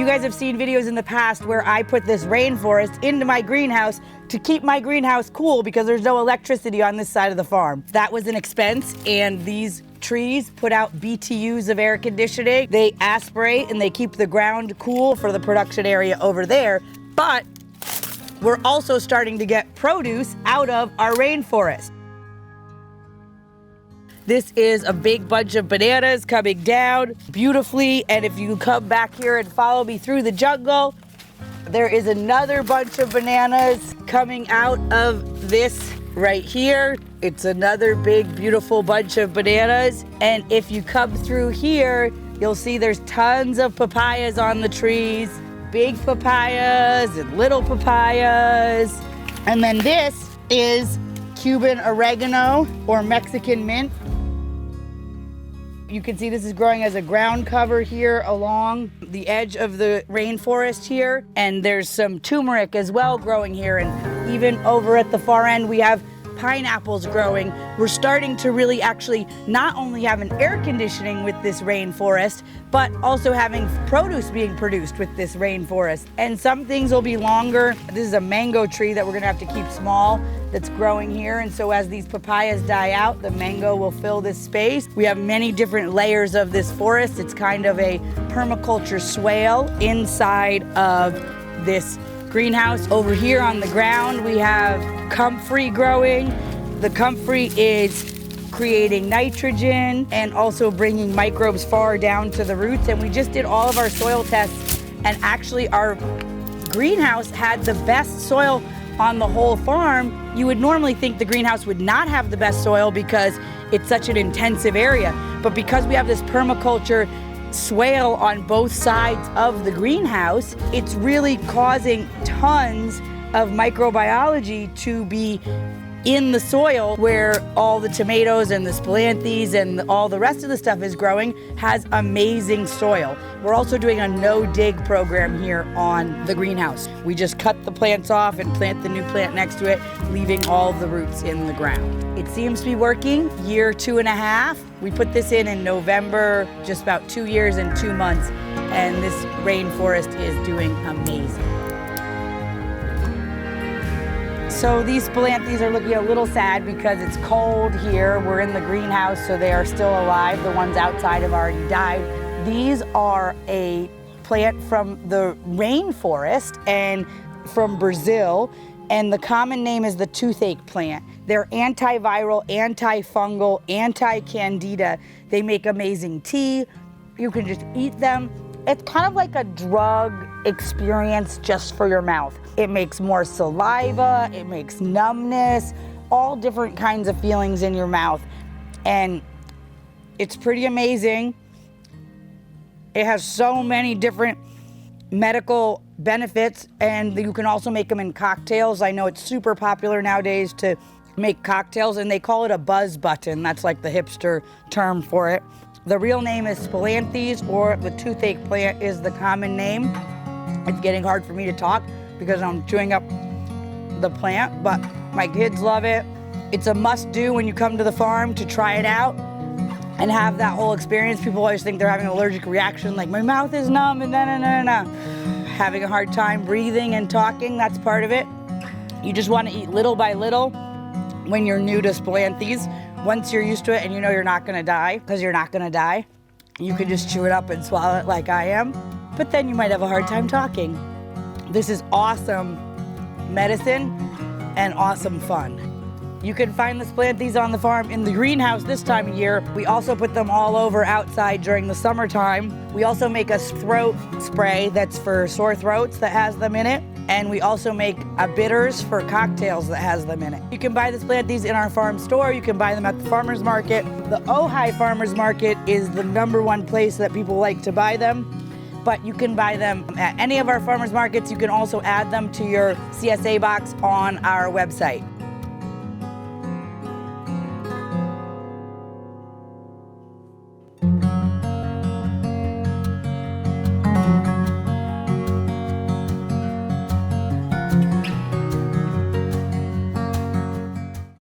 You guys have seen videos in the past where I put this rainforest into my greenhouse to keep my greenhouse cool because there's no electricity on this side of the farm. That was an expense, and these trees put out BTUs of air conditioning. They aspirate and they keep the ground cool for the production area over there. But we're also starting to get produce out of our rainforest. This is a big bunch of bananas coming down beautifully, and if you come back here and follow me through the jungle, there is another bunch of bananas coming out of this right here. It's another big, beautiful bunch of bananas, and if you come through here, you'll see there's tons of papayas on the trees, big papayas and little papayas. And then this is Cuban oregano or Mexican mint. You can see this is growing as a ground cover here along the edge of the rainforest here. And there's some turmeric as well growing here. And even over at the far end, we have pineapples growing. We're starting to really actually not only have an air conditioning with this rainforest, but also having produce being produced with this rainforest. And some things will be longer. This is a mango tree that we're gonna have to keep small that's growing here. And so as these papayas die out, the mango will fill this space. We have many different layers of this forest. It's kind of a permaculture swale inside of this greenhouse. Over here on the ground, we have Comfrey growing. The Comfrey is creating nitrogen and also bringing microbes far down to the roots. And we just did all of our soil tests, and actually our greenhouse had the best soil on the whole farm. You would normally think the greenhouse would not have the best soil because it's such an intensive area. But because we have this permaculture swale on both sides of the greenhouse, it's really causing tons of microbiology to be in the soil where all the tomatoes and the Spilanthes and all the rest of the stuff is growing has amazing soil. We're also doing a no-dig program here on the greenhouse. We just cut the plants off and plant the new plant next to it, leaving all the roots in the ground. It seems to be working. Year 2.5. We put this in November, just about 2 years and 2 months, and this rainforest is doing amazing. So these Spilanthes are looking a little sad because it's cold here. We're in the greenhouse, so they are still alive. The ones outside have already died. These are a plant from the rainforest and from Brazil, and the common name is the Toothache Plant. They're antiviral, antifungal, anti-candida. They make amazing tea. You can just eat them. It's kind of like a drug experience just for your mouth. It makes more saliva, it makes numbness, all different kinds of feelings in your mouth. And it's pretty amazing. It has so many different medical benefits, and you can also make them in cocktails. I know it's super popular nowadays to make cocktails, and they call it a buzz button. That's like the hipster term for it. The real name is Spilanthes, or the toothache plant is the common name. It's getting hard for me to talk because I'm chewing up the plant, but my kids love it. It's a must-do when you come to the farm to try it out and have that whole experience. People always think they're having an allergic reaction, like my mouth is numb and having a hard time breathing and talking, that's part of it. You just want to eat little by little when you're new to Spilanthes. Once you're used to it and you know you're not gonna die, because you're not gonna die, you can just chew it up and swallow it like I am, but then you might have a hard time talking. This is awesome medicine and awesome fun. You can find the Spilanthes on the farm in the greenhouse this time of year. We also put them all over outside during the summertime. We also make a throat spray that's for sore throats that has them in it. And we also make a bitters for cocktails that has them in it. You can buy the Spilanthes in our farm store. You can buy them at the farmer's market. The Ojai Farmer's Market is the #1 place that people like to buy them. But you can buy them at any of our farmers markets. You can also add them to your CSA box on our website.